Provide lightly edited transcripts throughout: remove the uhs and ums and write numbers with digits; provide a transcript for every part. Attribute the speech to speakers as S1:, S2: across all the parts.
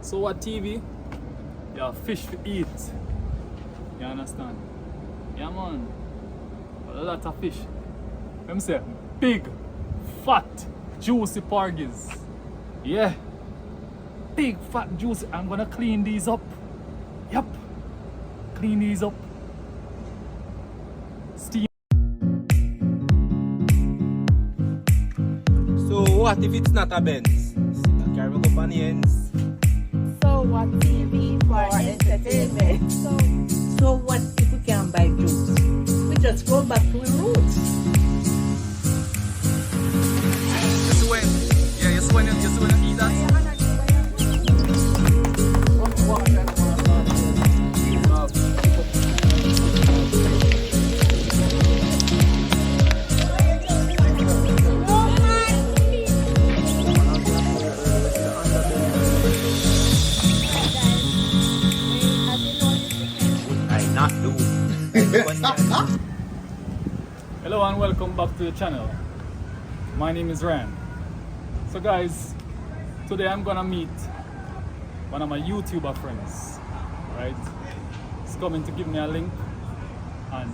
S1: So what TV? Yeah, fish to eat. You understand? Yeah man. A lot of fish. Let me say big, fat, juicy porgies. Yeah. Big, fat, juicy. I'm gonna clean these up. Yep. Clean these up. Steam.
S2: So what if it's not a Benz? A cargo company ends.
S3: So what TV for entertainment? So what if we can't buy juice? We just go back to our roots.
S1: You see when you eat that? Hello and welcome back to the channel. My name is Ryan. So guys, today I'm gonna meet one of my YouTuber friends, right? He's coming to give me a link, and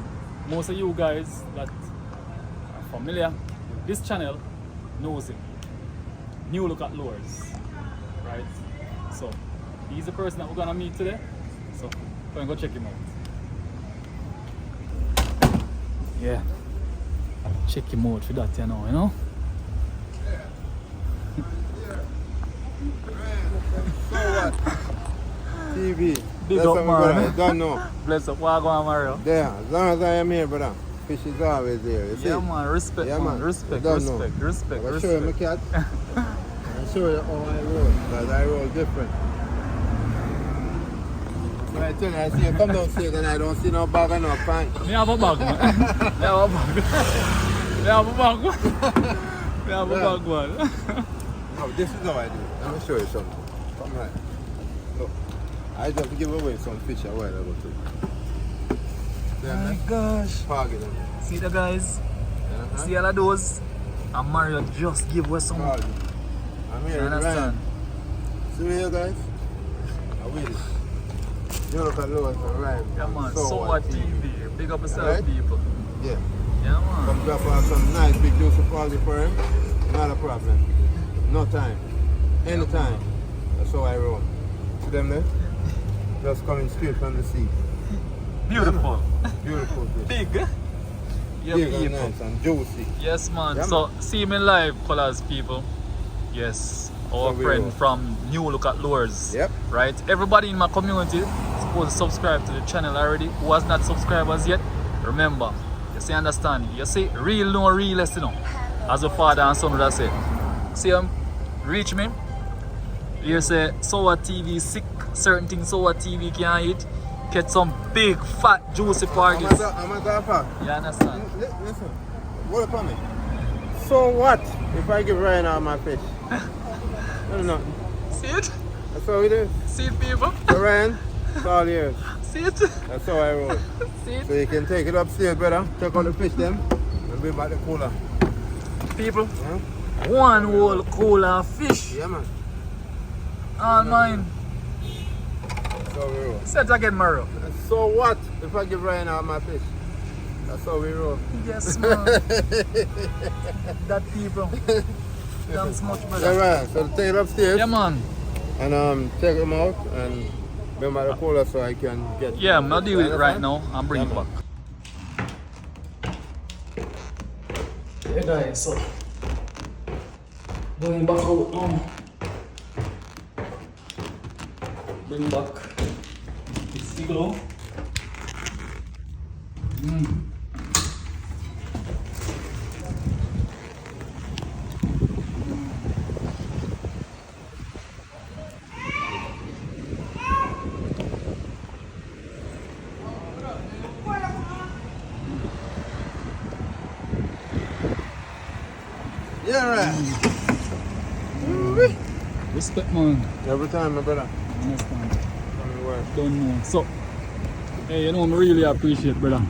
S1: most of you guys that are familiar with this channel knows him. New Look at Lures, right? So he's the person that we're gonna meet today. So go and go check him out. Yeah, check him out for that, you know?
S4: So what? TV.
S1: Big
S4: That's
S1: up,
S4: what we're
S1: man.
S4: gonna don't know.
S1: Bless up, Wagwan Mario.
S4: There, as long as I am here, brother, fish is always there. You see?
S1: Yeah, man, respect,
S4: Yeah,
S1: man,
S4: man.
S1: respect,
S4: Don't know.
S1: respect.
S4: I'll show you my cat. I'll show you how I roll, because I roll different. So I tell you, I see you come downstairs and I don't see no bag and no pants.
S1: Me have a bag, man. Me have a bag. Me have a bag, man. Me have a bag, man.
S4: Oh, this is how I do it. Let me show you something. Come right. Look, I just give away some fish a while ago too.
S1: Oh my gosh.
S4: Target them.
S1: See the guys? See all of those? And Mario just give away some.
S4: Target. I'm here,
S1: You understand?
S4: Ryan. See here, guys? I will it. You look at Lewis and Ryan.
S1: Yeah, man,
S4: So
S1: so what TV? Big up yourself,
S4: Right?
S1: people.
S4: Yeah.
S1: Yeah, man.
S4: Come drop off some nice big juicy party for him. Not a problem. No time. Anytime. That's how I roll. See them there? Just coming straight from the sea.
S1: Beautiful.
S4: Beautiful fish.
S1: Big, eh? Yeah,
S4: Big and
S1: people.
S4: nice and juicy.
S1: Yes, man.
S4: Yeah,
S1: So, see him in live, colors, people. Yes, our
S4: So we
S1: friend
S4: roll.
S1: from New Look at Lures.
S4: Yep.
S1: Right? Everybody in my community is supposed to subscribe to the channel already. Who has not subscribed as yet, remember, you see, understand, you see, real no realest, you know. As a father and son would have said. See him? Reach me. You say, so what TV sick, certain things so what TV can't eat. Get some big, fat, juicy porgies.
S4: I'm a golfer.
S1: You understand?
S4: Listen, what upon me? So what if I give Ryan all my fish? No, nothing.
S1: See it?
S4: That's how it is.
S1: See it, people?
S4: So Ryan, it's all yours.
S1: See it?
S4: That's how I roll.
S1: See it?
S4: So you can take it upstairs, brother. Check out the fish them and bring back the cooler.
S1: People,
S4: Yeah,
S1: one whole cooler of fish.
S4: yeah man.
S1: All mine.
S4: That's how we roll.
S1: Set again, Mario.
S4: So what if I give Ryan all my fish? That's how we roll.
S1: Yes, man. That people. Thanks much,
S4: Yeah,
S1: brother.
S4: Ryan. So take it upstairs
S1: Yeah, man.
S4: and take them out and bring back the cooler so I can get.
S1: Yeah, I'll deal with it right
S4: Understand?
S1: now and bring it
S4: Yeah,
S1: back. Yeah, guys, so going back out now. Bring back this igloo.
S4: Yeah, right.
S1: Respect, man.
S4: Every time, my brother.
S1: Understand.
S4: Coming work.
S1: Don't know. So, hey, you know, I really appreciate, brother.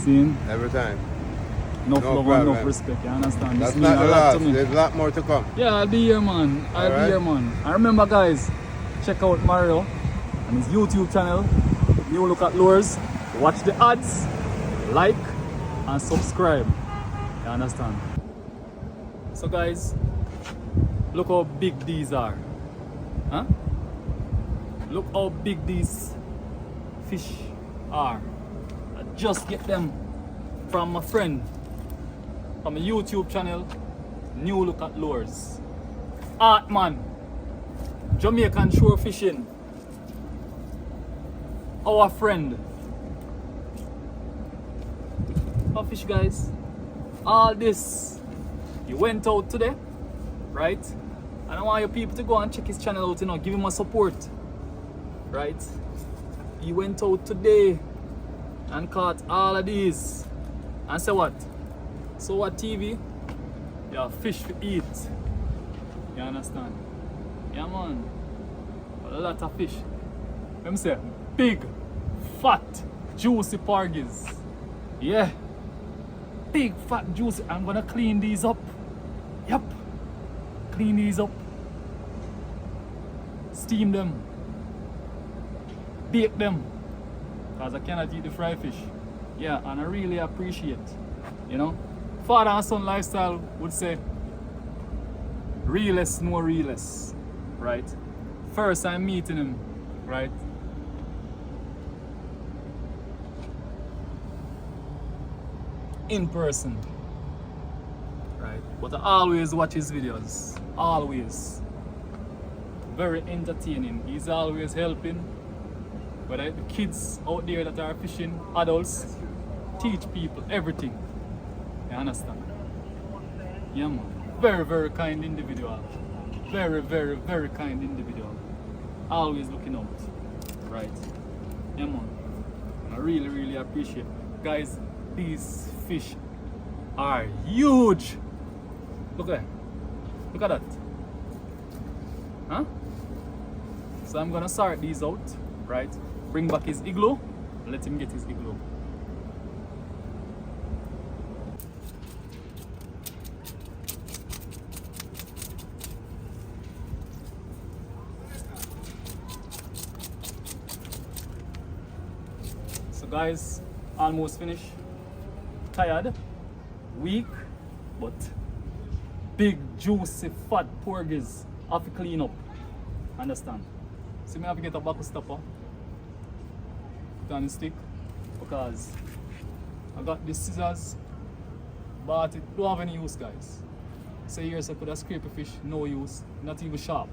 S1: Seeing
S4: Every time.
S1: enough
S4: No
S1: love and
S4: problem.
S1: enough respect. You understand?
S4: That's
S1: This
S4: not
S1: mean
S4: the
S1: a lot
S4: last.
S1: to me.
S4: There's a lot more to come.
S1: Yeah, I'll be here, man. I'll be
S4: Alright.
S1: here, man. I remember, guys, check out Mario and his YouTube channel, New Look at Lures. Watch the ads, like and subscribe. You understand? So guys, look how big these are. Huh? Look how big these fish are. I just get them from my friend from a YouTube channel, New Look at Lures. Art man, Jamaican shore fishing. Our friend. How fish guys? All this. He went out today, right? And I want you people to go and check his channel out, you know, give him a support. Right? He went out today and caught all of these. And say what? So what TV? Yeah, fish to eat. You understand? Yeah man. A lot of fish. Let me say big, fat, juicy porgies. Yeah. Big, fat, juicy. I'm gonna clean these up. Yep. Clean these up. Steam them. Bake them. Because I cannot eat the fried fish. Yeah, and I really appreciate, you know. Father and son lifestyle would say, realest, no realest, right? First I'm meeting him, right? In person, right? But I always watch his videos, always. Very entertaining. He's always helping, whether the kids out there that are fishing, adults, teach people everything. You understand? Yeah man. Very, very kind individual. Very, very, very kind individual. Always looking out. Right? Yeah man. I really, really appreciate it. Guys, these fish are huge. Look at that. Look at that. Huh? So I'm gonna sort these out, right? Bring back his igloo. Let him get his igloo. So guys, almost finished. Tired, weak, but big, juicy, fat porgies have to clean up. Understand? So I have to get a buckle stopper, put on the stick, because I got these scissors, but it don't have any use, guys. So here's I could have scrape a fish, no use, not even sharp.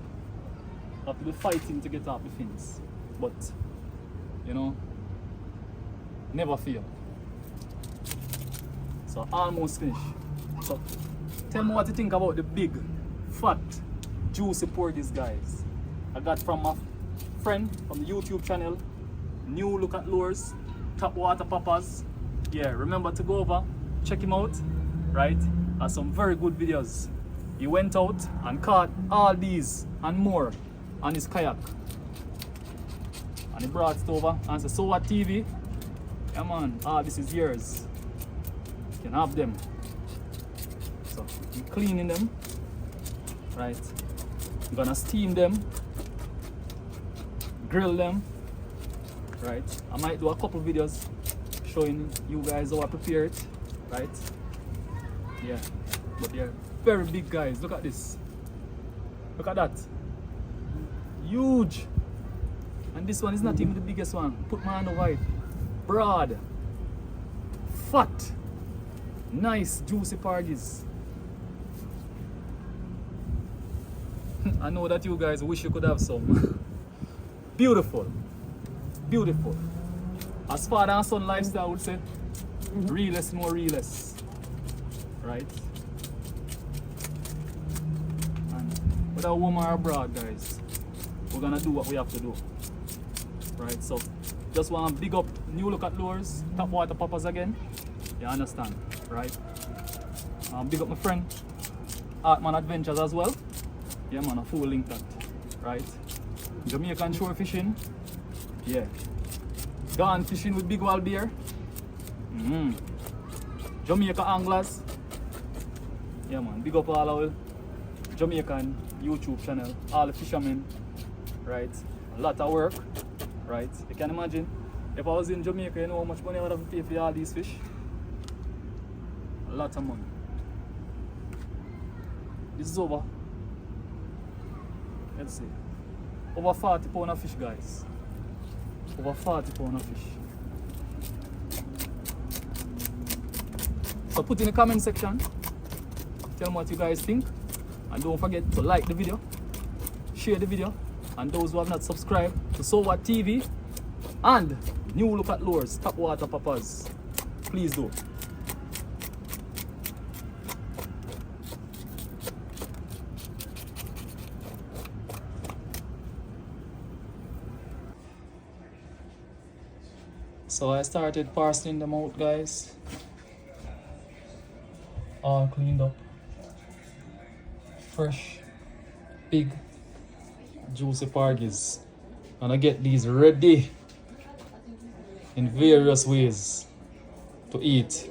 S1: I have to be fighting to get off the fins, but you know, never fail. So almost finished. So tell me what you think about the big, fat, juicy porgies, guys. I got from my friend from the YouTube channel, New Look at Lures, Top Water Papas. Yeah, remember to go over, check him out, right? Has some very good videos. He went out and caught all these and more on his kayak. And he brought it over and said, so what TV? Yeah man, this is yours. You can have them. So I'm cleaning them, right? I'm gonna steam them, grill them, right? I might do a couple videos showing you guys how I prepare it, right? Yeah, but they're very big, guys. Look at this. Look at that. Huge. And this one is not even the biggest one. Put my hand over it. Broad, fat, nice, juicy porgies. I know that you guys wish you could have some. Beautiful, beautiful. As father and son lifestyle would say, realest, more realest, right? And whether a woman or a broad, guys, we're gonna do what we have to do, right? So just want to big up New Look at Lures, Top Water Papas again. You understand, right? Big up my friend, Artman Adventures as well. Yeah man, a full link that, right? Jamaican shore fishing. Yeah. Gone fishing with big wild beer. Jamaica anglers. Yeah man, big up all our Jamaican YouTube channel, all the fishermen. right? A lot of work, right? You can imagine, if I was in Jamaica, you know how much money I would have to pay for all these fish? A lot of money. This is over. Let's see. Over 40 pounds of fish, guys. Over 40 pounds of fish. So put in the comment section, tell me what you guys think, and don't forget to like the video, share the video, and those who have not subscribed to So What TV and New Look at Lures, Top Water Papas, please do. So I started parceling them out, guys. All cleaned up. Fresh, big, juicy porgies. And I get these ready in various ways to eat.